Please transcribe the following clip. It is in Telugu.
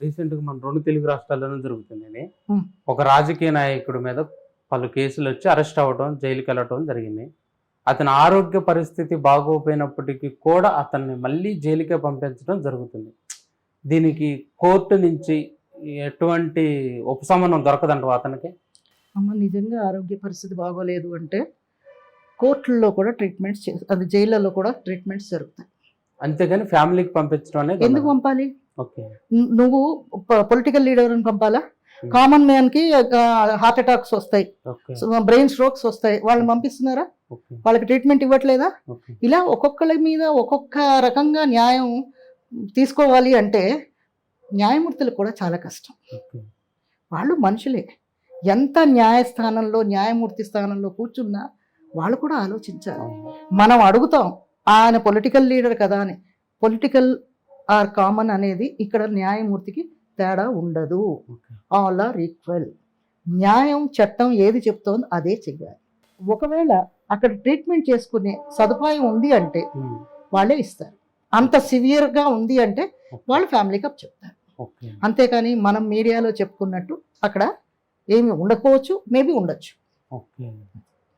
రీసెంట్‌గా మన 2 తెలుగు రాష్ట్రాల్లోనూ జరుగుతుందండి. హ్మ్. ఒక రాజకీయ నాయకుడి మీద పలు కేసులొచ్చి అరెస్ట్ అవ్వడం, జైలుకెళ్ళటం జరిగింది. అతని ఆరోగ్య పరిస్థితి బాగోపోయినప్పటికీ కూడా అతన్ని మళ్ళీ జైలుకే పంపించడం జరుగుతుంది. దీనికి కోర్టు నుంచి ఎటువంటి ఉపశమనం దొరకదంటావా అతనికి? అమ్మ నిజంగా ఆరోగ్య పరిస్థితి బాగోలేదు అంటే కోర్టుల్లో కూడా ట్రీట్మెంట్స్ అది జైళ్ళలో కూడా ట్రీట్మెంట్స్ జరుగుతాయి. అంతేగాని ఫ్యామిలీకి పంపించడం అనేది ఎందుకు ఉండదు. పంపాలి? ఓకే. నువ్వు పొలిటికల్ లీడర్ని పంపాలా? Hmm. కామన్ మ్యాన్కి హార్ట్ అటాక్స్ వస్తాయి, ఓకే. బ్రెయిన్ స్ట్రోక్స్ వస్తాయి, వాళ్ళని పంపిస్తున్నారా? ఓకే. వాళ్ళకి ట్రీట్మెంట్ ఇవ్వట్లేదా? ఓకే. ఇలా ఒక్కొక్కరి మీద ఒక్కొక్క రకంగా న్యాయం తీసుకోవాలి అంటే న్యాయమూర్తులకు కూడా చాలా కష్టం. ఓకే. వాళ్ళు మనుషులే. ఎంత న్యాయస్థానంలో న్యాయమూర్తి స్థానంలో కూర్చున్నా వాళ్ళు కూడా ఆలోచించాలి. అవును. మనం అడుగుతాం ఆయన పొలిటికల్ లీడర్ కదా అని. పొలిటికల్ ఆర్ కామన్ అనేది ఇక్కడ న్యాయమూర్తికి తేడా ఉండదు. ఓకే. All are equal. న్యాయం చట్టం ఏది చెప్తోందో అదే చెయ్యాలి. ఒకవేళ అక్కడ ట్రీట్మెంట్ చేసుకునే సదుపాయం ఉంది అంటే హ్మ్. వాళ్ళే ఇస్తారు. అంత సివియర్గా ఉంది అంటే వాళ్ళు ఫ్యామిలీకి అప్ చెప్తారు. ఓకే. అంతేకాని మనం మీడియాలో చెప్పుకున్నట్టు అక్కడ ఏమి ఉండకపోవచ్చు, మేబీ ఉండొచ్చు. ఓకే.